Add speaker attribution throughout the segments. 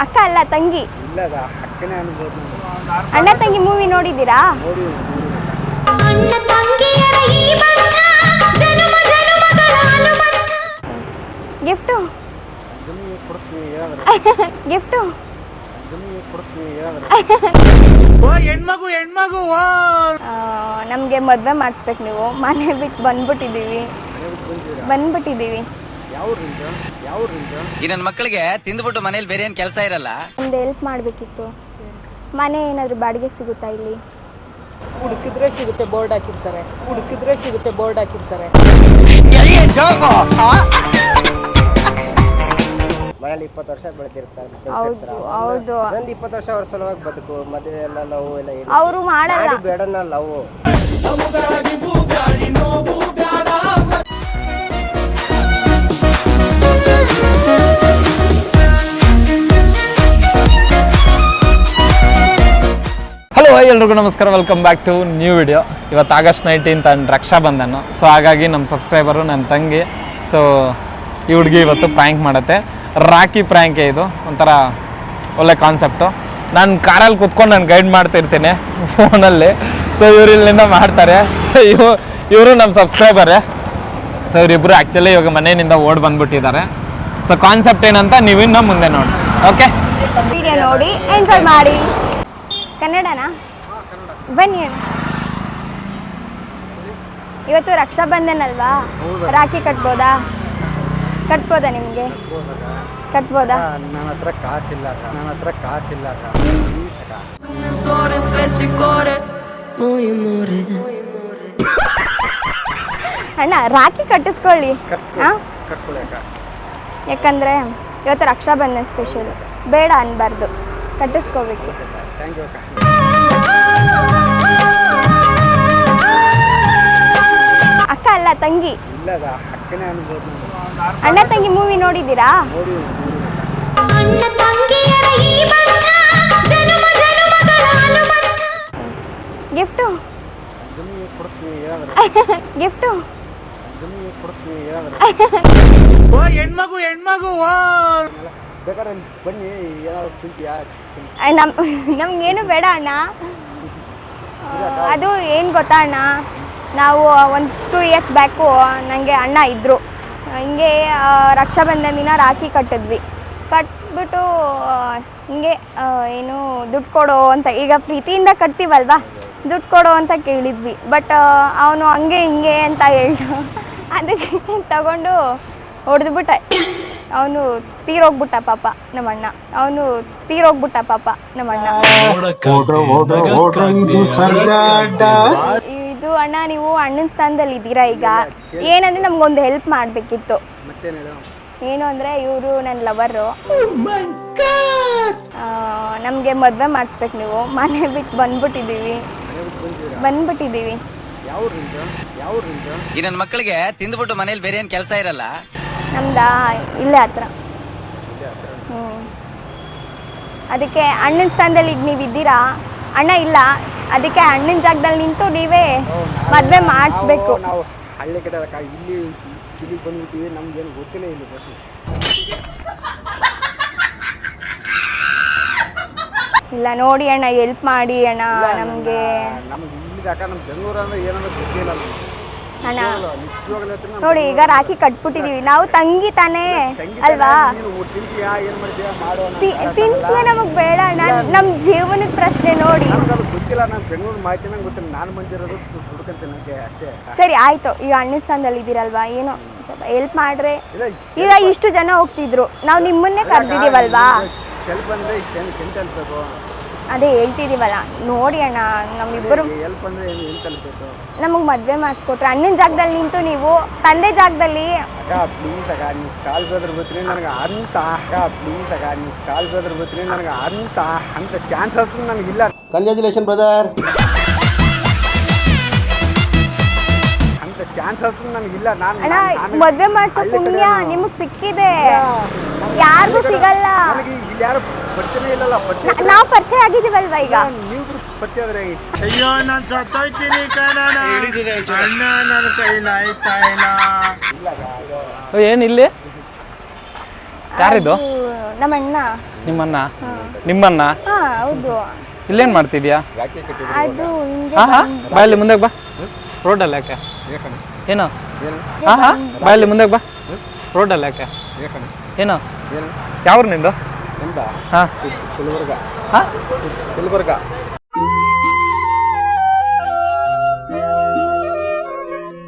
Speaker 1: ಅಕ್ಕ ಅಲ್ಲ ತಂಗಿ.
Speaker 2: ಇಲ್ಲದ ಅಕ್ಕನೇ ಅನ್ಬೋದು.
Speaker 1: ಅಣ್ಣ ತಂಗಿ ಮೂವಿ ನೋಡಿದ್ದೀರಾ?
Speaker 3: ಅಣ್ಣ ತಂಗಿಯರ ಈ ಬಂಧ ಜನುಮ ಜನುಮಗಳ ಅನುಬಂಧ.
Speaker 1: ಗಿಫ್ಟು
Speaker 2: ಜಮೀನು ಕೊಡ್ತೀವಿ ಹೇಳಿದ್ರೆ
Speaker 1: ಗಿಫ್ಟು
Speaker 2: ಜಮೀನು ಕೊಡ್ತೀವಿ ಹೇಳಿದ್ರೆ
Speaker 4: ಓ ಹೆಣ್ಮಗು ಹೆಣ್ಮಗು
Speaker 1: ನಮಗೆ ಮದುವೆ ಮಾಡಿಸ್ಬೇಕು. ನೀವು ಮನೆ ಬಿಟ್ಟು ಬಂದ್ಬಿಟ್ಟಿದ್ದೀವಿ. ಬಂದ್ಬಿಟ್ಟಿದ್ದೀವಿ.
Speaker 2: ಯಾವ ರಿಂದ
Speaker 5: ಈ ನನ್ನ ಮಕ್ಕಳಿಗೆ ತಿಂದ್ಬಿಟ್ಟು ಮನೇಲಿ ಬೇರೆ ಏನು ಕೆಲಸ ಇರಲ್ಲ.
Speaker 1: ಒಂದು ಹೆಲ್ಪ್ ಮಾಡಬೇಕಿತ್ತು. ಮನೆ ಏನಾದರೂ ಬಾಡಿಗೆಗೆ ಸಿಗುತ್ತಾ ಇಲ್ಲಿ?
Speaker 6: ಹುಡುಕಿದ್ರೆ ಸಿಗುತ್ತೆ, ಬೋರ್ಡ್ ಹಾಕಿರ್ತಾರೆ.
Speaker 2: ಮನೇಲಿ 20 ವರ್ಷ ಬೆಳೆದಿರ್ತಾರೆ.
Speaker 1: ಹೌದು ಹೌದು.
Speaker 2: ಒಂದು 20 ವರ್ಷ ಅವ್ರ ಸಲುವಾಗಿ ಬದುಕು. ಮದುವೆ ಎಲ್ಲ ಲವ್ ಎಲ್ಲ
Speaker 1: ಅವರು ಮಾಡಲ್ಲ.
Speaker 2: ಬೇಡನ ಲವ್.
Speaker 7: ಹಲೋ ಎಲ್ರಿಗೂ ನಮಸ್ಕಾರ, welcome back to new video. ಇವತ್ತು August 19th and Raksha Bandhan. So ಹಾಗಾಗಿ ನಮ್ಮ ಸಬ್ಸ್ಕ್ರೈಬರು ನನ್ನ ತಂಗಿ. ಸೊ ಈ ಹುಡುಗಿ ಇವತ್ತು ಪ್ರ್ಯಾಂಕ್ ಮಾಡುತ್ತೆ. ರಾಖಿ ಪ್ರ್ಯಾಂಕೇ ಇದು, ಒಂಥರ ಒಳ್ಳೆ ಕಾನ್ಸೆಪ್ಟು. ನಾನು ಕಾರಲ್ಲಿ ಕೂತ್ಕೊಂಡು ನಾನು ಗೈಡ್ ಮಾಡ್ತಿರ್ತೀನಿ ಫೋನಲ್ಲಿ. ಸೊ ಇವರು ಇಲ್ಲಿಂದ ಮಾಡ್ತಾರೆ. ಇವರು ನಮ್ಮ ಸಬ್ಸ್ಕ್ರೈಬರೇ. ಸೊ ಇವರಿಬ್ಬರು ಆ್ಯಕ್ಚುಲಿ ಇವಾಗ ಮನೆಯಿಂದ ಓಡ್ ಬಂದ್ಬಿಟ್ಟಿದ್ದಾರೆ. ಸೊ ಕಾನ್ಸೆಪ್ಟ್ ಏನಂತ ನೀವಿನ್ನ ಮುಂದೆ ನೋಡಿ. ಓಕೆ,
Speaker 1: ವಿಡಿಯೋ ನೋಡಿ ಎಂಜಾಯ್ ಮಾಡಿ. ಕನ್ನಡನಾ? ಬನ್ನಿ ಅಣ್ಣ. ಇವತ್ತು ರಕ್ಷಾಬಂಧನ ಅಲ್ವಾ? ರಾಖಿ ಕಟ್ಬೋದಾ ನಿಮಗೆ? ಕಟ್ಬೋದಾ?
Speaker 2: ನನ್ನ ಹತ್ರ ಕಾಸಿಲ್ಲ.
Speaker 1: ಅಣ್ಣ ರಾಖಿ ಕಟ್ಟಿಸ್ಕೊಳ್ಳಿ.
Speaker 2: ಕಟ್ಕೊಳಕ
Speaker 1: ಯಾಕಂದ್ರೆ ಇವತ್ತು ರಕ್ಷಾಬಂಧನ ಸ್ಪೆಷಲ್. ಬೇಡ ಅನ್ಬಾರ್ದು, ಕಟ್ಟಿಸ್ಕೋಬೇಕು.
Speaker 2: ಥ್ಯಾಂಕ್ ಯು ಅಕ್ಕ.
Speaker 1: ಅಕ್ಕ ಅಲ್ಲ ತಂಗಿ.
Speaker 2: ಇಲ್ಲದ ಅಕ್ಕನೇ ಅನ್ಬೋದು.
Speaker 1: ಅಣ್ಣ ತಂಗಿ ಮೂವಿ ನೋಡಿದ್ದೀರಾ?
Speaker 3: ಅಣ್ಣ ತಂಗಿಯರ ಈ ಬಂಧ ಜನುಮ ಜನುಮಗಳ ಅನುಬಂಧ.
Speaker 1: ಗಿಫ್ಟು
Speaker 2: ಜಮೀನು ಕೊಡ್ತೀವಿ ಹೇಳಿದ್ರೆ
Speaker 1: ಗಿಫ್ಟು
Speaker 2: ಜಮೀನು ಕೊಡ್ತೀವಿ ಹೇಳಿದ್ರೆ
Speaker 4: ಓ ಹೆಣ್ಮಗು
Speaker 2: ಬೇಕಾದ್ರೆ ಬನ್ನಿ, ಏನಾದ್ರು ತಿಂತೀಯಾ?
Speaker 1: ನಮ್ಗೇನು ಬೇಡ ಅಣ್ಣ. ಅದು ಏನು ಗೊತ್ತಾ ಅಣ್ಣ, ನಾವು ಒಂದು 2 years ಬ್ಯಾಕು ನನಗೆ ಅಣ್ಣ ಇದ್ದರು. ಹಿಂಗೆ ರಕ್ಷಾಬಂಧನ ದಿನ ರಾಖಿ ಕಟ್ಟಿದ್ವಿ. ಕಟ್ಬಿಟ್ಟು ಹಿಂಗೆ ಏನು ದುಡ್ಡು ಕೊಡೋ ಅಂತ, ಈಗ ಪ್ರೀತಿಯಿಂದ ಕಟ್ತೀವಲ್ವಾ, ದುಡ್ಡು ಕೊಡೋ ಅಂತ ಕೇಳಿದ್ವಿ. ಬಟ್ ಅವನು ಹಂಗೆ ಹಿಂಗೆ ಅಂತ ಹೇಳ್ದ. ಅದಕ್ಕೆ ತಗೊಂಡು ಹೊಡೆದ್ಬಿಟ್ಟ. ಅವನು ತೀರೋಗ್ಬಿಟ್ಟ ಪಾಪ ನಮ್ಮಣ್ಣ. ಇದು ಅಣ್ಣ, ನೀವು ಅಣ್ಣನ ಸ್ಥಾನದಲ್ಲಿ ಇದ್ದೀರಾ ಈಗ. ಏನಂದ್ರೆ ನಮ್ಗೊಂದು ಹೆಲ್ಪ್ ಮಾಡಬೇಕಿತ್ತು.
Speaker 2: ಮತ್ತೇನಿಲ್ಲ.
Speaker 1: ಏನು ಅಂದರೆ ಇವರು ನನ್ನ ಲವರು. ನಮಗೆ ಮದುವೆ ಮಾಡಿಸ್ಬೇಕು. ನೀವು ಮನೆ ಬಿಟ್ಟು ಬಂದ್ಬಿಟ್ಟಿದ್ದೀವಿ.
Speaker 2: ಯಾವ ರಿಂದ
Speaker 5: ಈ ನನ್ನ ಮಕ್ಕಳಿಗೆ ತಿಂದ್ಬಿಟ್ಟು ಮನೇಲಿ ಬೇರೆ ಏನು ಕೆಲಸ ಇರಲ್ಲ.
Speaker 1: ನಮ್ದಾ ಇಲ್ಲೇ ಹತ್ರ. ಅದಕ್ಕೆ ಅಣ್ಣನ ಸ್ಥಾನದಲ್ಲಿ ಈಗ ನೀವಿದ್ದೀರಾ. ಅಣ್ಣ ಇಲ್ಲ, ಅದಕ್ಕೆ ಅಣ್ಣನ ಜಾಗದಲ್ಲಿ ನಿಂತು ನೀವೇ ಮದುವೆ ಮಾಡಿಸ್ಬೇಕು.
Speaker 2: ನಾವು ಹಳ್ಳಿ ಕಡೆ ಇಲ್ಲಿ ಚಿಲಿಗೆ ಬಂದ್ಬಿಟ್ಟಿವಿ. ನಮ್ಗೇನು ಗೊತ್ತಿಲ್ಲ ಇಲ್ಲಿ ಬಸ್.
Speaker 1: ಇಲ್ಲ ನೋಡಿ ಅಣ್ಣ, ಹೆಲ್ಪ್ ಮಾಡಿ ಅಣ್ಣ ನಮಗೆ.
Speaker 2: ನಮ್ಗೆ ಇಲ್ಲಿದಾಕ ನಮ್ಮ ಬೆಂಗಳೂರು ಅಂದ್ರೆ ಏನಂದ್ರೆ ಗೊತ್ತಿಲ್ಲ
Speaker 1: ಅಣ್ಣ
Speaker 2: ನಿಜವಾಗ್ಲೂ.
Speaker 1: ನೋಡಿ, ಈಗ ರಾಖಿ ಕಟ್ಬಿಟ್ಟಿದೀವಿ. ನಾವು ತಂಗಿ ತಾನೇ ಅಲ್ವಾ?
Speaker 2: ತಿಂತೀಯಾ? ಏನ್ ಮಾಡ್ತೀಯಾ? ಮಾಡೋಣ.
Speaker 1: ತಿಂತೀಯ ನಮಗ್ ಬೇಡ ಅಣ್ಣ. ನಮ್ ಜೀವನದ ಪ್ರಶ್ನೆ ನೋಡಿ.
Speaker 2: ಅದು ಗೊತ್ತಿಲ್ಲ. ನಾನು ಬೆಂಗಳೂರು ಮಾಹಿತಿ ನಂಗೆ ಗೊತ್ತಿಲ್ಲ. ನಾನು ಬಂದಿರೋದು ಹುಡ್ಕೊಂತೀನಿ ಅಷ್ಟೇ.
Speaker 1: ಸರಿ ಆಯ್ತು, ಈಗ ಅಣ್ಣನ ಸ್ಥಾನದಲ್ಲಿ ಇದ್ದೀರಲ್ವಾ, ಏನೋ ಸ್ವಲ್ಪ ಹೆಲ್ಪ್ ಮಾಡ್ರೆ. ಈಗ ಇಷ್ಟು ಜನ ಹೋಗ್ತಿದ್ರು, ನಾವು ನಿಮ್ಮನ್ನೇ ಕರ್ದಿದೀವಲ್ವಾ.
Speaker 2: ಸ್ವಲ್ಪ ಅಂದ್ರೆ ಎಂತ ಅನ್ಬೇಕು.
Speaker 1: ಅದೇ ಹೇಳ್ತಿದೀವಲ್ಲ, ನೋಡಿ ಅಣ್ಣ ನಮ್ಮಿಬ್ಬರು
Speaker 2: ಹೆಲ್ಪ್ ಅಂದ್ರೆ ಏನು ಎಂತ ಅನ್ಬೇಕು.
Speaker 1: ನಮಗೆ ಮದುವೆ ಮಾಡಿಸ್ಕೊಟ್ರೆ ಅಣ್ಣನ ಜಾಗದಲ್ಲಿ ನಿಂತು ನೀವು ತಂದೆ ಜಾಗದಲ್ಲಿ.
Speaker 2: ಅಕ್ಕ ಪ್ಲೀಸ್ ಅಕ್ಕ, ನೀವು ಕಾಲ್ ಬೆದ್ರ ಬರ್ತೀನಿ ನನಗೆ ಅಂತ. ಅಕ್ಕ ಪ್ಲೀಸ್ ಅಕ್ಕ, ನೀವು ಕಾಲ್ ಬೆದ್ರ ಬರ್ತೀನಿ ನನಗೆ ಅಂತ ಚಾನ್ಸಸ್ ನನಗಿಲ್ಲ. Congratulation brother. ಅಂತ ಚಾನ್ಸಸ್ ನನಗಿಲ್ಲ.
Speaker 1: ಅಣ್ಣ ಮದುವೆ ಮಾಡಿಸೋ ಪುಣ್ಯ ನಿಮಗೆ ಸಿಕ್ಕಿದೆ, ಯಾರಿಗೂ ಸಿಗಲ್ಲ.
Speaker 2: ನನಗೆ ಇಲ್ಲಿ ಯಾರು ಪರಿಚಯ ಇಲ್ಲಲ್ಲ.
Speaker 1: ನಾವು ಪರಿಚಯ ಆಗಿದ್ದೀವಲ್ವಾ ಈಗ.
Speaker 2: ನೀವು ಪರಿಚಯ ಆದ್ರೆ
Speaker 4: ಅಯ್ಯೋ ನಾನು ಸತ್ತೋಯ್ತೀನಿ ಕಣ. ಅಣ್ಣ ನನ್ನ ಕೈಲಿ ಆಯ್ತಾ ಇಲ್ಲ.
Speaker 7: ಏನಿಲ್ಲಿ ಯಾರಿದು?
Speaker 1: ನಮ್ಮ ಅಣ್ಣ.
Speaker 7: ನಿಮ್ಮನ್ನ
Speaker 1: ಹೌದು.
Speaker 7: ಇಲ್ಲೇನ್ ಮಾಡ್ತಿದ್ಯಾ?
Speaker 1: ಅದು ಹಿಂಗೆ
Speaker 7: ಹಾ ಬಾಯಲ್ಲಿ ಮುಂದೆ ಬಾ. ರೋಡಲ್ಲಿ ಯಾಕೆ ಏನು? ಹಾ ಬಾಯಲ್ಲಿ ಮುಂದೆ ಬಾ. ರೋಡಲ್ಲಿ ಯಾಕೆ ಏನು? ಯಾವ್ರು ನಿಂದು? ಹಾ
Speaker 2: ಗುಲ್ಬರ್ಗ.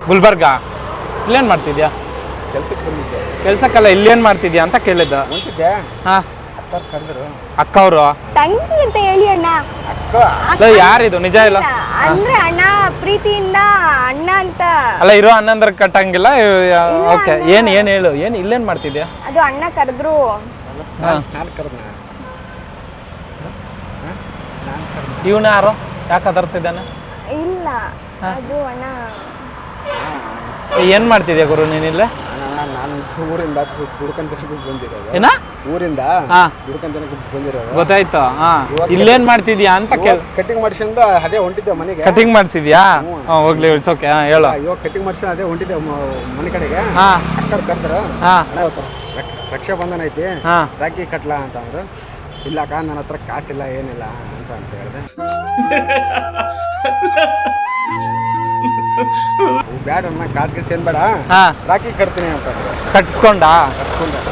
Speaker 7: ಗುಲ್ಬರ್ಗ. ಇಲ್ಲೇನ್ ಮಾಡ್ತಿದ್ಯಾ?
Speaker 2: ಕೆಲ್ಸಕ್ಕೆ ಬಂದಿದ್ದೆ.
Speaker 7: ಕೆಲ್ಸಕ್ಕಲ್ಲ, ಇಲ್ಲೇನ್ ಮಾಡ್ತಿದ್ಯಾ ಅಂತ ಕೇಳಿದ್ದ.
Speaker 2: ಹೊಂಟಿದ್ದೆ,
Speaker 7: ಹಾ
Speaker 2: ಅಕ್ಕ ಕರೆದ್ರು.
Speaker 7: ಅಕ್ಕ ಅವರು
Speaker 1: ತಂಗಿ ಅಂತ ಹೇಳಿ ಅಣ್ಣ.
Speaker 7: ಯಾರಿದು? ನಿಜ ಇಲ್ಲ
Speaker 1: ಅಂದ್ರೆ ಅಣ್ಣ ಪ್ರೀತಿಯಿಂದ ಅಣ್ಣ ಅಂತ.
Speaker 7: ಅಲ್ಲ, ಇರೋ ಅಣ್ಣಂದ್ರ ಕಟ್ಟಂಗಿಲ್ಲ. ಓಕೆ, ಏನ್ ಹೇಳು, ಏನ್ ಇಲ್ಲೇನ್ ಮಾಡ್ತಿದ್ಯಾ?
Speaker 1: ಅದು ಅಣ್ಣ ಕರೆದ್ರು.
Speaker 2: ನಾನು ಕರೆದ್ನ.
Speaker 7: ಇವನ ಯಾರು? ಯಾಕೆ ಅದರ್ತಿದ್ದಾನೆ?
Speaker 1: ಇಲ್ಲ, ಅದು ಅಣ್ಣ.
Speaker 7: ಏನ್ ಮಾಡ್ತಿದ್ಯಾ ಗುರು ನೀನಿಲ್ಲ?
Speaker 2: ನಾನು ಊರಿಂದ ದುಡ್ಕೊಂತನಕ್ಕೆ ಬಂದಿರೋದು.
Speaker 7: ಏನ?
Speaker 2: ಊರಿಂದ
Speaker 7: ಹಾ
Speaker 2: ದುಡ್ಕೊಂತನಕ್ಕೆ ಬಂದಿರೋದು.
Speaker 7: ಗೊತ್ತಾಯ್ತು. ಹಾ, ಇಲ್ಲೇನ್ ಮಾಡ್ತಿದ್ಯಾ ಅಂತ
Speaker 2: ಕಟಿಂಗ್ ಮಾಡಿಸ್ಕೊಂಡು ಅದೇ ಹೊಂಟಿದ್ದೆ ಮನೆಗೆ.
Speaker 7: ಕಟಿಂಗ್ ಮಾಡ್ಸಿದ್ಯಾ? ಹೋಗ್ಲಿ, ಇಟ್ಸ್ ಓಕೆ. ಹೇಳು.
Speaker 2: ಇವಾಗ ಕಟಿಂಗ್ ಮಾಡಿಸ್ಕೊಂಡು ಅದೇ ಹೊಂಟಿದ್ದೆ ಮನೆ ಕಡೆಗೆ.
Speaker 7: ಹಾ
Speaker 2: ಅಕ್ಕರ್ ಕರೆದ್ರು.
Speaker 7: ಹಾ
Speaker 2: ರಕ್ಷಾ ಬಂಧನ ಐತಿ,
Speaker 7: ಹಾ
Speaker 2: ರಾಖಿ ಕಟ್ಲಾ ಅಂತ ಅಂದ್ರು. ಇಲ್ಲಕ್ಕ, ನನ್ನ ಹತ್ರ ಕಾಸಿಲ್ಲ ಏನಿಲ್ಲ ಅಂತ ಹೇಳಿದೆ. ಬ್ಯಾಡ ಅಣ್ಣ, ಕಾಸಿಗೆ ಏನ್ ಬೇಡ,
Speaker 7: ಹಾ
Speaker 2: ರಾಖಿ ಕಟ್ತೀನಿ ಅಂತ
Speaker 7: ಕಟ್ಸ್ಕೊಂಡ.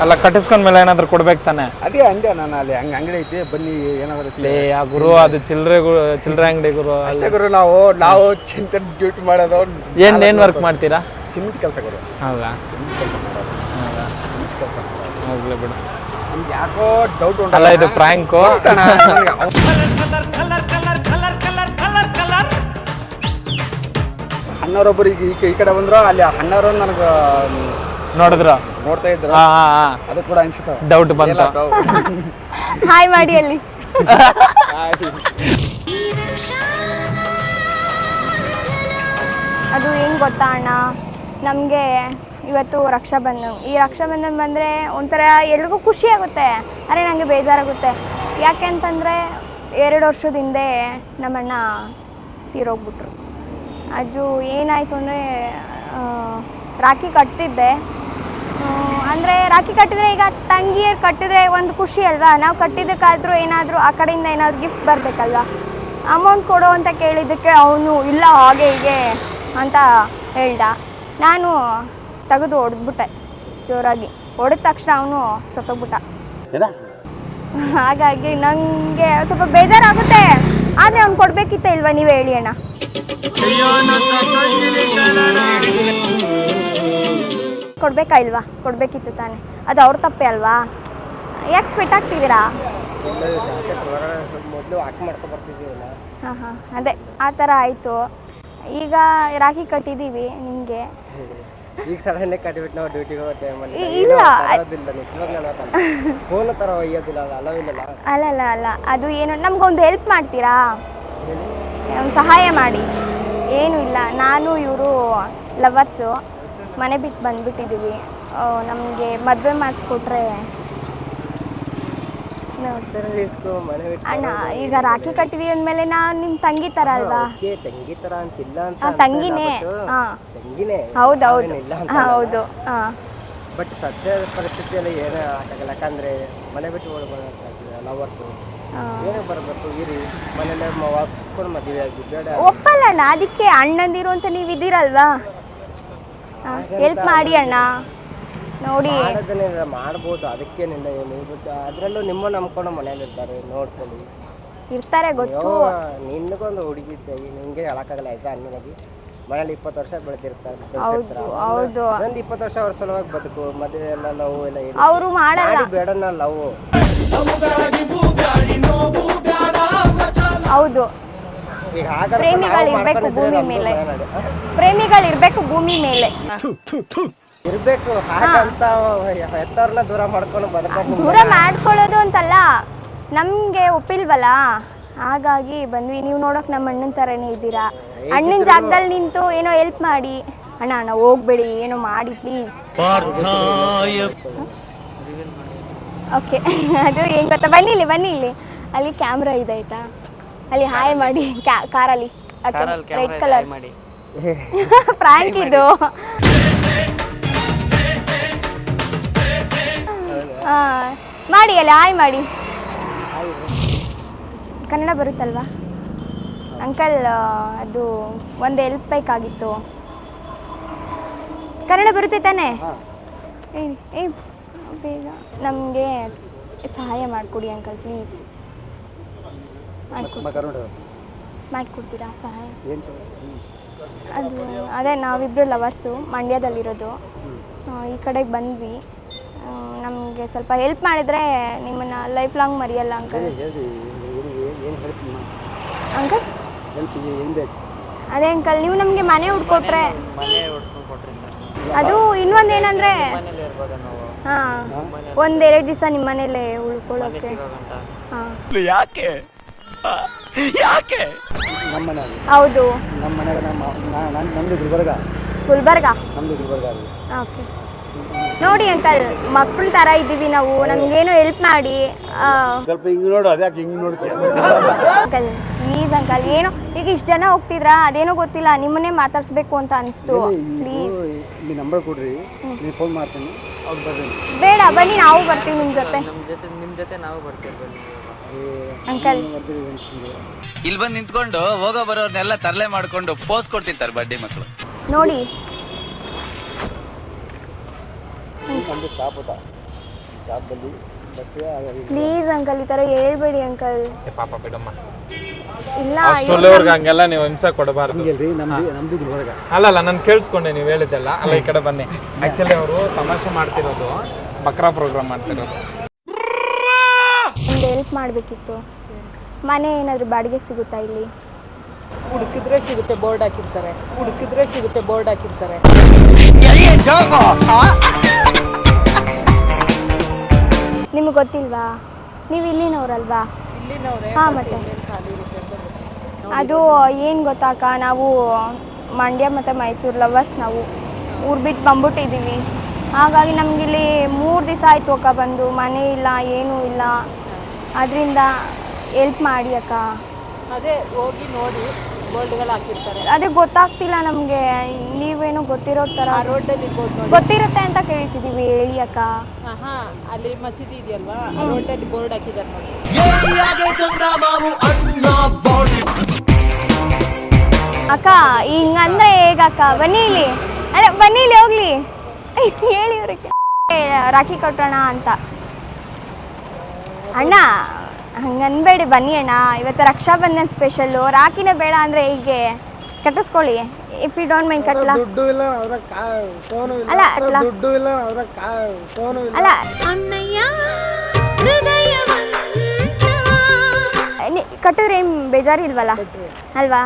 Speaker 7: ಅಲ್ಲ, ಕಟ್ಟಿಸ್ಕೊಂಡ್ಮೇಲೆ ಏನಾದ್ರು ಕೊಡ್ಬೇಕು ತಾನೆ?
Speaker 2: ಅದೇ ಅಂದೆ ನಾನು. ಅಲ್ಲಿ ಅಂಗಡಿ ಐತಿ, ಬನ್ನಿ ಏನಾದ್ರು
Speaker 7: ಆ ಗುರು, ಅದು ಚಿಲ್ಲರೆ ಅಂಗಡಿ ಗುರು.
Speaker 2: ಅಷ್ಟೇ ಗುರು. ನಾವು ಚಿಂತೆ ಡ್ಯೂಟಿ ಮಾಡೋದು.
Speaker 7: ಏನ್ ವರ್ಕ್ ಮಾಡ್ತೀರಾ?
Speaker 2: ಸಿಮೆಂಟ್ ಕೆಲಸ ಗುರು.
Speaker 7: ಹೌದಾ?
Speaker 2: ಸಿಮೆಂಟ್ ಕೆಲಸ ಮಾಡೋದು.
Speaker 7: ಹೌದಾ? ಹೋಗ್ಲಿ ಬಿಡು.
Speaker 2: ನಮ್ಗೆ ಯಾಕೋ ಡೌಟ್ ಉಂಟು.
Speaker 7: ಅಲ್ಲ, ಇದು ಪ್ರಾಂಕು.
Speaker 2: ಅಣ್ಣವ್ರೊಬ್ಬರು ಈ ಕಡೆ ಬಂದ್ರು, ಅಲ್ಲಿ ಅಣ್ಣವ್ರು ನನಗೆ
Speaker 7: ನೋಡಿದ್ರು,
Speaker 2: ನೋಡ್ತಾ ಇದ್ರು. ಅದು ಕೂಡ ಅನ್ಸುತ್ತ
Speaker 7: ಡೌಟ್ ಬಂತು.
Speaker 1: ಹಾಯ್ ಮಾಡಿ ಅಲ್ಲಿ. ಅದು ಹೆಂಗ್ ಗೊತ್ತಾ ಅಣ್ಣ, ನಮಗೆ ಇವತ್ತು ರಕ್ಷಾಬಂಧನ. ಈ ರಕ್ಷಾಬಂಧನ ಬಂದರೆ ಒಂಥರ ಎಲ್ರಿಗೂ ಖುಷಿ ಆಗುತ್ತೆ, ಅರೆ ನನಗೆ ಬೇಜಾರಾಗುತ್ತೆ. ಯಾಕೆ ಅಂತಂದರೆ 2 ವರ್ಷದ ಹಿಂದೆ ನಮ್ಮಣ್ಣ ತೀರೋಗ್ಬಿಟ್ರು. ಅದು ಏನಾಯಿತು ಅಂದರೆ, ರಾಖಿ ಕಟ್ತಿದ್ದೆ. ಅಂದರೆ ರಾಖಿ ಕಟ್ಟಿದರೆ, ಈಗ ತಂಗಿಯರು ಕಟ್ಟಿದರೆ ಒಂದು ಖುಷಿ ಅಲ್ವಾ. ನಾವು ಕಟ್ಟಿದ್ದಕ್ಕಾದರೂ ಏನಾದರೂ ಆ ಕಡೆಯಿಂದ ಏನಾದರೂ ಗಿಫ್ಟ್ ಬರಬೇಕಲ್ವ. ಅಮೌಂಟ್ ಕೊಡು ಅಂತ ಕೇಳಿದ್ದಕ್ಕೆ ಅವನು ಇಲ್ಲ ಹಾಗೆ ಹೀಗೆ ಅಂತ ಹೇಳ್ದ. ನಾನು ತೆಗೆದು ಹೊಡೆದ್ಬಿಟ್ಟೆ ಜೋರಾಗಿ. ಹೊಡೆದ ತಕ್ಷಣ ಅವನು ಸತ್ತೋಗ್ಬಿಟ್ಟ. ಹಾಗಾಗಿ ನನಗೆ ಸ್ವಲ್ಪ ಬೇಜಾರಾಗುತ್ತೆ. ಆದರೆ ಅವ್ನು ಕೊಡಬೇಕಿತ್ತ ಇಲ್ವಾ, ನೀವೇ ಹೇಳಿ ಅಣ್ಣ. ಕೊಡ್ಬೇಕಾ ಇಲ್ವಾ? ಕೊಡಬೇಕಿತ್ತು ತಾನೆ. ಅದು ಅವ್ರ ತಪ್ಪೇ ಅಲ್ವಾ? ಯಾಕೆ ಸ್ಪಿಟ್ ಆಗ್ತಿದ್ದೀರಾ? ಹಾಂ ಅದೇ ಆ ಥರ ಆಯಿತು. ಈಗ ರಾಖಿ ಕಟ್ಟಿದ್ದೀವಿ ನಿಮಗೆ.
Speaker 6: ಈಗ ಸಡನ್ಲಿ ಕಟ್ಟಿಬಿಟ್ಟು ನಾವು ಡ್ಯೂಟಿಗೆ ಹೋಗ್ತೇವೆ.
Speaker 1: ಇಲ್ಲ
Speaker 6: ಫೋನ್ ಥರ ಒಯ್ಯೋದಿಲ್ಲ, ಅಲ್ಲವಿಲ್ಲ.
Speaker 1: ಅಲ್ಲ, ಅದು ಏನು, ನಮಗೊಂದು ಹೆಲ್ಪ್ ಮಾಡ್ತೀರಾ? ಒಂದು ಸಹಾಯ ಮಾಡಿ. ಏನೂ ಇಲ್ಲ, ನಾನು ಇವರು ಲವರ್ಸು, ಮನೆ ಬಿಟ್ಟು ಬಂದುಬಿಟ್ಟಿದ್ದೀವಿ. ನಮಗೆ ಮದುವೆ ಮಾಡಿಸ್ಕೊಟ್ರೆ. ಅಣ್ಣ, ಈಗ ರಾಖಿ ಕಟ್ಟಿದೀವಿ ಅಂದಮೇಲೆ ನಾವು ನಿಮ್ಮ ತಂಗಿ ಥರ ಅಲ್ವಾ?
Speaker 6: ತಂಗಿ ಥರ ಅಂತಿಲ್ಲ ಅಂತ.
Speaker 1: ತಂಗಿನೇ. ಹಾಂ,
Speaker 6: ತಂಗಿನೇ.
Speaker 1: ಹೌದು. ಹಾಂ,
Speaker 6: ಬಟ್ ಸದ್ಯದ ಪರಿಸ್ಥಿತಿಯಲ್ಲಿ ಏನೂ ಆಗಲ್ಲ. ಯಾಕಂದರೆ ಮನೆ ಬಿಟ್ಟು ಓಡ್ಬಾರ್ದು ಲವರ್ಸು. ಏನೇ ಬರಬೇಕು, ಇರಿ ಮನೇಲೆ ವಾಪಿಸ್ಕೊಂಡು ಮದುವೆ ಆಗಿ ಬೇಡ.
Speaker 1: ಒಪ್ಪಲ್ಲಣ್ಣ, ಅದಕ್ಕೆ ಅಣ್ಣಂದಿರು ಅಂತ ನೀವು ಇದ್ದೀರಲ್ವಾ, ಹೆಲ್ಪ್ ಮಾಡಿ ಅಣ್ಣ. ನೋಡಿ
Speaker 6: ಮಾಡೋದನ್ನೆಲ್ಲ ಮಾಡ್ಬೋದು, ಅದಕ್ಕೇನಿಲ್ಲ ಏನು. ಬಟ್ ಅದರಲ್ಲೂ ನಿಮ್ಮ ನಂಬ್ಕೊಂಡು ಮನೇಲಿ ಇರ್ತಾರೆ, ನೋಡ್ಕೊಳ್ಳಿ
Speaker 1: ಇರ್ತಾರೆ, ಗೊತ್ತು.
Speaker 6: ನಿನಗೊಂದು ಹುಡುಗಿದ್ದೆ, ನಿಮಗೆ ಹೇಳಕ್ಕಾಗಲ್ಲ. ಆಯ್ತಾ, ಅಣ್ಣನಾಗಿ ಮನೇಲಿ 20 ವರ್ಷ ಬೆಳೆದಿರ್ತಾರೆ.
Speaker 1: ಹೌದು,
Speaker 6: ಒಂದು 20 ವರ್ಷ ಅವ್ರ ಸಲುವಾಗಿ ಬದುಕು. ಮದುವೆ ಎಲ್ಲ ಲವ್ ಎಲ್ಲ
Speaker 1: ಅವರು ಮಾಡಲ್ಲ.
Speaker 6: ಬೇಡ, ಲವ್.
Speaker 1: ಹೌದು, ಪ್ರೇಮಿಗಳಿರ್ಬೇಕು ಭೂಮಿ ಮೇಲೆ. ಪ್ರೇಮಿಗಳಿರ್ಬೇಕು ಭೂಮಿ ಮೇಲೆ
Speaker 6: ಇರ್ಬೇಕು. ಹಾಗಂತ ಹೆತ್ತವ್ರನ್ನ ದೂರ ಮಾಡ್ಕೊಂಡು ಬದುಕೋದು.
Speaker 1: ದೂರ ಮಾಡ್ಕೊಳ್ಳೋದು ಅಂತಲ್ಲ, ನಮಗೆ ಒಪ್ಪಿಲ್ವಲ್ಲ, ಹಾಗಾಗಿ ಬಂದ್ವಿ. ನೀವು ನೋಡೋಕೆ ನಮ್ಮ ಅಣ್ಣನ ಥರನೇ ಇದ್ದೀರಾ. ಅಣ್ಣನ ಜಾಗದಲ್ಲಿ ನಿಂತು ಏನೋ ಹೆಲ್ಪ್ ಮಾಡಿ. ಅಣ್ಣ ಹೋಗ್ಬೇಡಿ, ಏನೋ ಮಾಡಿ ಪ್ಲೀಸ್. ಓಕೆ, ಅದು ಹೆಂಗೆ ಗೊತ್ತಾ, ಬನ್ನಿ ಇಲ್ಲಿ ಅಲ್ಲಿ ಕ್ಯಾಮ್ರಾ ಇದೆ ಆಯ್ತಾ, ಅಲ್ಲಿ ಹಾಯ್ ಮಾಡಿ. ಕಾರಲ್ಲಿ ರೆಡ್ ಕಲರ್ ಫ್ರಾಂಕ್ ಇದು. ಮಾಡಿ ಅಲ್ಲ ಹಾಯ್ ಮಾಡಿ. ಕನ್ನಡ ಬರುತ್ತಲ್ವಾ ಅಂಕಲ್? ಅದು ಒಂದು ಹೆಲ್ಪ್ ಬೇಕಾಗಿತ್ತು. ಕನ್ನಡ ಬರುತ್ತೆ ತಾನೇ? ಏ ಬೇಗ ನಮಗೆ ಸಹಾಯ ಮಾಡಿಕೊಡಿ ಅಂಕಲ್ ಪ್ಲೀಸ್. ಮಾಡಿಕೊಡ್ತೀರಾ ಸಹಾಯ? ಅದು ಅದೇ ನಾವಿಬ್ಬರು ಲವರ್ಸು, ಮಂಡ್ಯದಲ್ಲಿರೋದು. ಈ ಕಡೆಗೆ ಬಂದ್ವಿ. ನಮಗೆ ಸ್ವಲ್ಪ ಹೆಲ್ಪ್ ಮಾಡಿದರೆ ನಿಮ್ಮನ್ನು ಲೈಫ್ ಲಾಂಗ್ ಮರೆಯಲ್ಲ ಅಂಕಲ್. ಅಂಕಲ್ ಅದೇ ಅಂಕಲ್, ನೀವು ನಮಗೆ ಮನೆ ಹುಡ್ಕೊಟ್ರೆ. ಅದು ಇನ್ನೊಂದು ಏನಂದರೆ ಹಾಂ, ಒಂದೆರಡು ದಿವಸ ನಿಮ್ಮ ಮನೇಲೆ ಉಳ್ಕೊಳ್ಳೋಕ್ಕೆ. ಹಾಂ
Speaker 2: ಯಾಕೆ ಯಾಕೆ? ನಮ್ಮ ಮನೆ
Speaker 1: ಹೌದು.
Speaker 2: ನಮ್ಮ ಮನೆಯಾಗ ನಮ್ಮದು ಗುಲ್ಬರ್ಗ.
Speaker 1: ಗುಲ್ಬರ್ಗ?
Speaker 2: ನಮ್ಮದು ಗುಲ್ಬರ್ಗ.
Speaker 1: ಓಕೆ. ನೋಡಿ ಅಂಕಲ್, ಮಕ್ಕಳ ಥರ ಇದ್ದೀವಿ ನಾವು, ನಮಗೇನು ಹೆಲ್ಪ್ ಮಾಡಿ.
Speaker 2: ಸ್ವಲ್ಪ ಹಿಂಗೆ ನೋಡು, ಅದ್ಯಾಕೆ ಹಿಂಗೆ ನೋಡ್ತೀಯ
Speaker 1: ಅಂಕಲ್ ಪ್ಲೀಸ್ ಅಂಕಲ್. ಏನೋ ಈಗ ಇಷ್ಟು ಜನ ಹೋಗ್ತಿದ್ರಾ ಅದೇನೋ ಗೊತ್ತಿಲ್ಲ, ನಿಮ್ಮನ್ನೇ ಮಾತಾಡಿಸ್ಬೇಕು ಅಂತ ಅನಿಸ್ತು. ಪ್ಲೀಸ್
Speaker 2: ಇಲ್ಲಿ ನಂಬರ್ ಕೊಡ್ರಿ, ನೀವು ಫೋನ್ ಮಾಡ್ತೀನಿ, ಅವ್ರು ಬರ್ತೀನಿ.
Speaker 1: ಬೇಡ ಬನ್ನಿ, ನಾವು ಬರ್ತೀವಿ ನಿಮ್ಮ ಜೊತೆ.
Speaker 6: ನಿಮ್ಮ ಜೊತೆ ನಾವು ಬರ್ತೀವಿ ಬನ್ನಿ
Speaker 1: ಅಂಕಲ್.
Speaker 5: ಇಲ್ಲಿ ಬಂದು ನಿಂತ್ಕೊಂಡು ಹೋಗೋ ಬರೋರ್ನೆಲ್ಲ ತರಲೆ ಮಾಡ್ಕೊಂಡು ಪೋಸ್ ಕೊಡ್ತಿರ್ತಾರೆ ಬಡ್ಡಿ ಮಕ್ಕಳು.
Speaker 1: ನೋಡಿ
Speaker 2: ನಮ್ಮದು ಶಾಪ್ ಅದ, ಶಾಪಲ್ಲಿ
Speaker 1: ಪ್ಲೀಸ್ ಅಂಕಲ್, ಈ ಥರ ಹೇಳ್ಬೇಡಿ ಅಂಕಲ್.
Speaker 7: ಪಾಪ ಬಿಡಮ್ಮ,
Speaker 1: ಇಲ್ಲ
Speaker 7: ಅಷ್ಟೊಳ್ಳೆವ್ರಿಗೆ ಹಂಗೆಲ್ಲ ನೀವು ಹಿಂಸೆ ಕೊಡಬಾರ್ದು.
Speaker 2: ನಮ್ಮದು ಗುಲ್ಬರ್ಗ.
Speaker 7: ಅಲ್ಲಲ್ಲ, ನಾನು ಕೇಳಿಸ್ಕೊಂಡೆ ನೀವು ಹೇಳಿದ್ದೆಲ್ಲ. ಅಲ್ಲ ಈ ಕಡೆ ಬನ್ನಿ. ಆ್ಯಕ್ಚುಲಿ ಅವರು ತಮಾಷೆ ಮಾಡ್ತಿರೋದು, ಬಕ್ರಾ ಪ್ರೋಗ್ರಾಮ್ ಮಾಡ್ತಿರೋದು.
Speaker 1: ಒಂದು ಹೆಲ್ಪ್ ಮಾಡಬೇಕಿತ್ತು. ಮನೆ ಏನಾದರೂ ಬಾಡಿಗೆಗೆ ಸಿಗುತ್ತಾ ಇಲ್ಲಿ?
Speaker 6: ಹುಡುಕಿದ್ರೆ ಸಿಗುತ್ತೆ, ಬೋರ್ಡ್ ಹಾಕಿರ್ತಾರೆ. ಹುಡುಕಿದ್ರೆ ಸಿಗುತ್ತೆ, ಬೋರ್ಡ್ ಹಾಕಿರ್ತಾರೆ.
Speaker 1: ನಿಮಗೆ ಗೊತ್ತಿಲ್ವಾ? ನೀವು ಇಲ್ಲಿನವ್ರಲ್ವಾ?
Speaker 6: ಇಲ್ಲಿನವ್ರೆ.
Speaker 1: ಹಾಂ, ಮತ್ತೆ ಅದು ಏನು ಗೊತ್ತಾಕ, ನಾವು ಮಂಡ್ಯ ಮತ್ತು ಮೈಸೂರು ಲವರ್ಸ್. ನಾವು ಊರು ಬಿಟ್ಟು ಬಂದ್ಬಿಟ್ಟಿದ್ದೀವಿ. ಹಾಗಾಗಿ ನಮಗಿಲ್ಲಿ 3 ದಿವಸ ಆಯಿತು ಅಕ್ಕ ಬಂದು. ಮನೆ ಇಲ್ಲ, ಏನೂ ಇಲ್ಲ. ಅದರಿಂದ ಹೆಲ್ಪ್ ಮಾಡಿ ಅಕ್ಕ.
Speaker 6: ಅದೇ ಹೋಗಿ ನೋಡಿ, ಬೋರ್ಡ್ಗಳು ಹಾಕಿರ್ತಾರೆ.
Speaker 1: ಅದೇ ಗೊತ್ತಾಗ್ತಿಲ್ಲ ನಮಗೆ. ನೀವೇನೋ ಗೊತ್ತಿರೋ ಥರ
Speaker 6: ರೋಡಲ್ಲಿ ಇರ್ಬೋದು ನೋಡಿ.
Speaker 1: ಗೊತ್ತಿರುತ್ತೆ ಅಂತ ಕೇಳ್ತಿದ್ದೀವಿ, ಹೇಳಿ ಅಕ್ಕ.
Speaker 6: ಹಾಂ, ಅಲ್ಲಿ ಮಸೀದಿ ಇದೆಯಲ್ವಾ, ಆ ರೋಡಲ್ಲಿ ಬೋರ್ಡ್ ಹಾಕಿದ್ದಾರೆ ನೋಡಿ.
Speaker 1: ಅಕ್ಕ ಹಿಂಗಂದ್ರೆ ಹೇಗಕ್ಕ? ಬನ್ನಿ ಇಲ್ಲಿ. ಅಲ್ಲ ಬನ್ನಿ ಇಲ್ಲಿ, ಹೋಗ್ಲಿ. ಹೇಳಿ ಅವ್ರಿಗೆ ರಾಖಿ ಕಟ್ಟೋಣ ಅಂತ. ಅಣ್ಣ ಹಂಗನ್ಬೇಡಿ, ಬನ್ನಿ ಅಣ್ಣ. ಇವತ್ತು ರಕ್ಷಾ ಬಂಧನ್ ಸ್ಪೆಷಲ್ಲು. ರಾಖಿನೇ ಬೇಡ ಅಂದರೆ ಹೀಗೆ ಕಟ್ಟಿಸ್ಕೊಳ್ಳಿ. ಇಫ್ ಯು ಡೋಂಟ್ ಮೈಂಡ್ ಕಟ್ಲ.
Speaker 2: ದುಡ್ಡು ಇಲ್ಲ ಅವ್ರ ಫೋನು ಇಲ್ಲ.
Speaker 1: ಅಲ್ಲ ಅಟ್ಲ
Speaker 2: ದುಡ್ಡು ಇಲ್ಲ ಅವ್ರ ಫೋನು ಇಲ್ಲ.
Speaker 1: ಅಲ್ಲ
Speaker 3: ಅಣ್ಣಯ್ಯ ಹೃದಯವಂತ.
Speaker 1: ಕಟ್ಟಿದ್ರೆ ಏನು ಬೇಜಾರಿಲ್ವಲ್ಲ ಅಲ್ವಾ?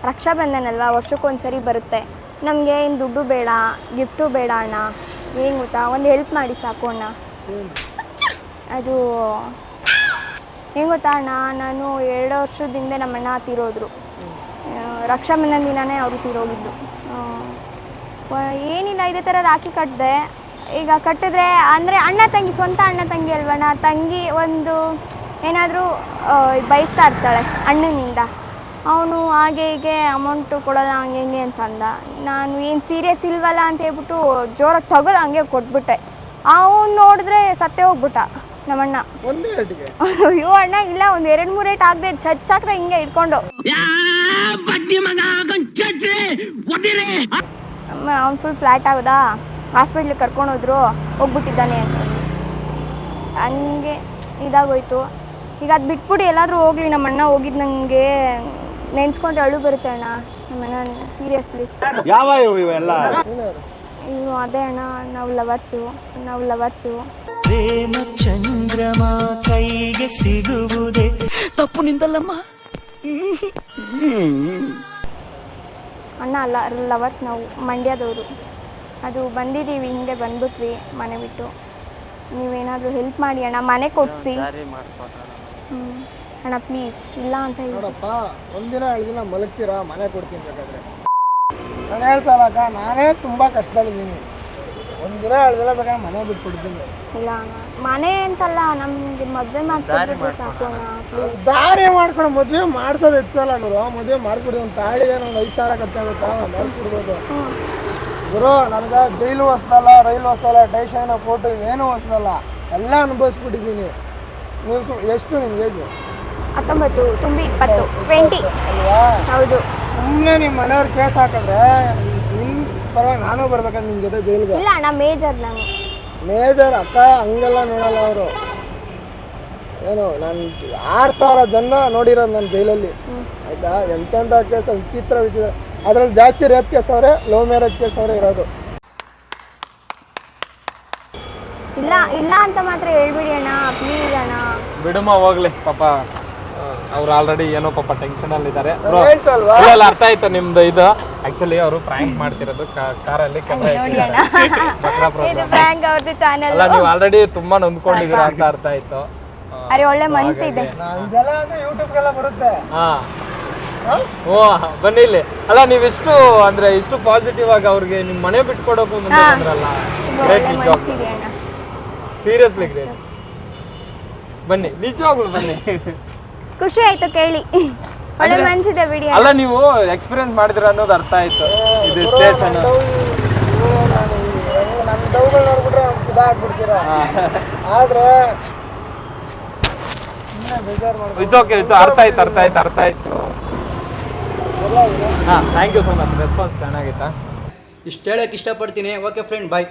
Speaker 1: ರಕ್ಷಾ ಬಂಧನ್ ಅಲ್ವಾ, ವರ್ಷಕ್ಕೊಂದ್ಸರಿ ಬರುತ್ತೆ. ನಮಗೆ ಏನು ದುಡ್ಡು ಬೇಡ, ಗಿಫ್ಟು ಬೇಡ ಅಣ್ಣ. ಏನು ಗೊತ್ತಾ, ಒಂದು ಹೆಲ್ಪ್ ಮಾಡಿ ಸಾಕು ಅಣ್ಣ. ಅದು ಏನು ಗೊತ್ತಾ ಅಣ್ಣ, ನಾನು 2 ವರ್ಷದಿಂದ ನಮ್ಮ ಅಣ್ಣ ತೀರೋದ್ರು. ರಕ್ಷಾ ಬಂಧನ ದಿನವೇ ಅವರು ತೀರೋಗಿದ್ದು. ಏನಿಲ್ಲ, ಇದೇ ಥರ ರಾಖಿ ಕಟ್ಟಿದೆ. ಈಗ ಕಟ್ಟಿದ್ರೆ ಅಂದರೆ ಅಣ್ಣ ತಂಗಿ, ಸ್ವಂತ ಅಣ್ಣ ತಂಗಿ ಅಲ್ವಣ್ಣ. ತಂಗಿ ಒಂದು ಏನಾದರೂ ಬಯಸ್ತಾ ಇರ್ತಾಳೆ ಅಣ್ಣನಿಂದ. ಅವನು ಹಾಗೆ ಹೀಗೆ ಅಮೌಂಟು ಕೊಡೋಲ್ಲ, ಹಂಗೆ ಹಿಂಗೆ ಅಂತ ಅಂದ. ನಾನು ಏನು ಸೀರಿಯಸ್ ಇಲ್ವಲ್ಲ ಅಂತ ಹೇಳ್ಬಿಟ್ಟು ಜೋರಾಗಿ ತೆಗೆದು ಹಂಗೆ ಕೊಟ್ಬಿಟ್ಟೆ. ಅವನು ನೋಡಿದ್ರೆ ಸತ್ತೇ ಹೋಗ್ಬಿಟ್ಟ ನಮ್ಮಣ್ಣ.
Speaker 2: ಒಂದೇ ರೇಟಿಗೆ?
Speaker 1: ಅಯ್ಯೋ ಅಣ್ಣ ಇಲ್ಲ, ಒಂದು 2-3 ರೇಟ್ ಆಗದೆ ಚಚ್ಚಾಕ್ದೆ ಹಿಂಗೆ ಇಟ್ಕೊಂಡು. ಅವ್ನು ಫುಲ್ ಫ್ಲ್ಯಾಟ್ ಆಗೋದಾ, ಹಾಸ್ಪಿಟ್ಲಿಗೆ ಕರ್ಕೊಂಡೋದ್ರು, ಹೋಗ್ಬಿಟ್ಟಿದ್ದಾನೆ ಅಂತ. ಹಂಗೆ ಇದಾಗೋಯ್ತು. ಈಗ ಅದು ಬಿಟ್ಬಿಟ್ಟು ಎಲ್ಲಾದರೂ ಹೋಗ್ಲಿ. ನಮ್ಮಣ್ಣ ಹೋಗಿದ್ದು ನನಗೆ ನೆನ್ಸ್ಕೊಂಡ್ರೆ ಅಳು ಬರುತ್ತೆ ಅಣ್ಣ. ನಮ್ಮಣ್ಣ ಸೀರಿಯಸ್ಲಿ.
Speaker 2: ಯಾವ ಇವೆಲ್ಲ?
Speaker 1: ಇನ್ನು ಅದೇ ಅಣ್ಣ, ನಾವು ಲವರ್ಸು.
Speaker 8: ಪ್ರೇಮ ಚಂದ್ರಮ ಕೈಗೆ ಸಿಗುವುದೇ ತಪ್ಪು ನಿಂದಲ್ಲಮ್ಮ.
Speaker 1: ಅಣ್ಣ ಅಲ್ಲ, ಲವರ್ಸ್ ನಾವು, ಮಂಡ್ಯದವರು. ಅದು ಬಂದಿದ್ದೀವಿ, ಹಿಂದೆ ಬಂದ್ಬಿಟ್ವಿ ಮನೆ ಬಿಟ್ಟು. ನೀವೇನಾದರೂ ಹೆಲ್ಪ್ ಮಾಡಿ ಅಣ್ಣ, ಮನೆ ಕೊಡಿಸಿ ಅಣ್ಣ ಪ್ಲೀಸ್. ಇಲ್ಲ ಅಂತ ಹೇಳಿ
Speaker 2: ನೋಡಪ್ಪ, 1 ದಿನ 2 ದಿನ ಮಲಗ್ತೀರಾ, ಮನೆ ಕೊಡ್ತೀನಿ ಬೇಕಾದ್ರೆ. ನಾನು ಹೇಳ್ತಾರಕ್ಕ, ನಾನೇ ತುಂಬ ಕಷ್ಟದಲ್ಲಿದ್ದೀನಿ. 1 ದಿನ 2 ದಿನ ಬೇಕಾದ್ರೆ ಮನೆ ಬಿಟ್ಬಿಡ್ತೀನಿ.
Speaker 1: ಇಲ್ಲ ಅಣ್ಣ, ಮನೆ ಅಂತಲ್ಲ, ನಮಗೆ ಮದುವೆ ಮಾಡಿಸ್ಬಿಟ್ರೆ ಸಾಕು ಅಣ್ಣ ಪ್ಲೀಸ್.
Speaker 2: ದಾರಿ ಮಾಡ್ಕೊಂಡು ಮದುವೆ ಮಾಡ್ಸೋದು ಹೆಚ್ಚಲ್ಲ ಗುರು. ಮದುವೆ ಮಾಡಿಸ್ಬಿಡಿ, ಒಂದು ತಾಳಿಗೆ ಒಂದು 5,000 ಖರ್ಚಾಗುತ್ತಾ, ಮಾಡಿಸ್ಬಿಡ್ಬೋದು ಗುರು. ನನಗೆ ಜೈಲು ಹೊಸದಲ್ಲ, ರೈಲು ಹೊಸದಲ್ಲ, ಟೇಷನ್ ಕೋರ್ಟು ಏನೂ ಹೊಸದಲ್ಲ.
Speaker 6: ಎಲ್ಲ ಅನುಭವಿಸ್ಬಿಟ್ಟಿದ್ದೀನಿ. ನೀವು ಎಷ್ಟು ನಿಮ್ಗೆ ಏಜು?
Speaker 1: 19 ತುಂಬಿ 20 20
Speaker 6: ಅಲ್ವಾ?
Speaker 1: ಹೌದು.
Speaker 6: ಸುಮ್ಮನೆ ನಿಮ್ಮ ಮನೆಯವ್ರು ಕೇಸ್ ಹಾಕಿದ್ರೆ ನಿಮ್ಮ ಪರವಾಗಿ ನಾನು ಬರ್ಬೇಕಂದ್ರೆ ನಿಮ್ಮ ಜೊತೆ ಜೈಲಿಗೆ.
Speaker 1: ಇಲ್ಲ ಅಣ್ಣ, ಮೇಜರ್ ನಾನು.
Speaker 6: ಮೇಜರ್ ಅಕ್ಕ ಹಂಗೆಲ್ಲ ನೋಡಲ್ಲ ಅವರು. ಏನು ನಾನು 6,000 ಜನ ನೋಡಿರೋದು ನನ್ನ ಜೈಲಲ್ಲಿ, ಆಯಿತಾ? ಎಂತೆಂಥ ಕೇಸ್, ವಿಚಿತ್ರ ಅದರಲ್ಲಿ ಜಾಸ್ತಿ ರೇಪ್ ಕೇಸ್ ಅವರೇ, ಲವ್ ಮ್ಯಾರೇಜ್ ಕೇಸ್ ಅವರೇ ಇರೋದು.
Speaker 1: ಇಲ್ಲ ಇಲ್ಲ ಅಂತ ಮಾತ್ರ ಹೇಳ್ಬಿಡಿ ಅಣ್ಣ, ಪ್ಲೀಸ್ ಅಣ್ಣ.
Speaker 7: ಬಿಡುಮ ಹೋಗ್ಲಿ ಪಾಪ, ಅವ್ರು ಆಲ್ರೆಡಿ ಏನೋ ಪಾಪ ಟೆನ್ಷನ್ ಅಲ್ಲಿ ಇದ್ದಾರೆ.
Speaker 6: ಹೇಳ್ತಲ್ವಾ?
Speaker 7: ಇಲ್ಲ ಅರ್ಥ ಆಯ್ತು ನಿಮ್ದು ಇದು. ಆಕ್ಚುಲಿ ಅವರು ಪ್ರ್ಯಾಂಕ್ ಮಾಡ್ತಿರೋದು ಕಾರಲ್ಲಿ ಕ್ಯಾಮ್ರಾ
Speaker 1: ನೋಡಿ ಅಣ್ಣ, ಇದು ಬ್ಯಾಂಕ್ ಅವ್ರದ್ದು ಚಾನಲ್.
Speaker 7: ಅಲ್ಲ, ನೀವು ಆಲ್ರೆಡಿ ತುಂಬಾ ನೊಂದ್ಕೊಂಡಿದ್ದೀರಾ ಅಂತ ಅರ್ಥ ಆಯ್ತು.
Speaker 1: ಅರೆ ಒಳ್ಳೆ ಮನ್ಸಿದೆ.
Speaker 6: ಇದೆಲ್ಲ ಅಂದ್ರೆ ಯೂಟ್ಯೂಬ್ಗೆಲ್ಲ ಬರುತ್ತೆ.
Speaker 7: ಹಾ, ಓ ಬನ್ನಿ ಇಲ್ಲಿ. ಅಲ್ಲ, ನೀವಿಷ್ಟು ಅಂದ್ರೆ ಇಷ್ಟು ಪಾಸಿಟಿವ್ ಆಗಿ ಅವ್ರಿಗೆ ನಿಮ್ ಮನೆ ಬಿಟ್ಕೊಡೋಕು ಮುಂದೆ ಬಂದ್ರಲ್ಲ, ಗ್ರೇಟ್.
Speaker 1: ಒಳ್ಳೆ
Speaker 7: ನಿಜವಾಗ್ಲೂ
Speaker 1: ಮನ್ಸಿದೆ ಅಣ್ಣ.
Speaker 7: Seriously great. ಬನ್ನಿ, ನಿಜವಾಗ್ಲೂ ಬನ್ನಿ.
Speaker 1: ಖುಷಿ ಆಯ್ತು ಕೇಳಿ, ಒಳ್ಳೆ ಮನ್ಸಿದೆ ಬಿಡಿ.
Speaker 7: ಅಲ್ಲ, ನೀವು ಎಕ್ಸ್ಪೀರಿಯನ್ಸ್ ಮಾಡಿದಿರ ಅನ್ನೋದು ಅರ್ಥ ಆಯ್ತು. ಇದು ಸ್ಟೇಷನ್
Speaker 6: ನನ್ನ ಡೌಗಳು ನೋಡ್ಬಿಟ್ರೆ ಇದಾಗ್ಬಿಡ್ತೀರಾ. ಆದ್ರೆ ಬೇಜಾರು ಮಾಡ್ಕೊಂಡು
Speaker 7: ಇಟ್ಸ್ ಓಕೆ, ಅರ್ಥ ಆಯ್ತು. ಹಾಂ, thank you so much. Response ಚೆನ್ನಾಗಿತ್ತಾ?
Speaker 2: ಇಷ್ಟು ಹೇಳಕ್ಕೆ ಇಷ್ಟಪಡ್ತೀನಿ. ಓಕೆ ಫ್ರೆಂಡ್, ಬಾಯ್.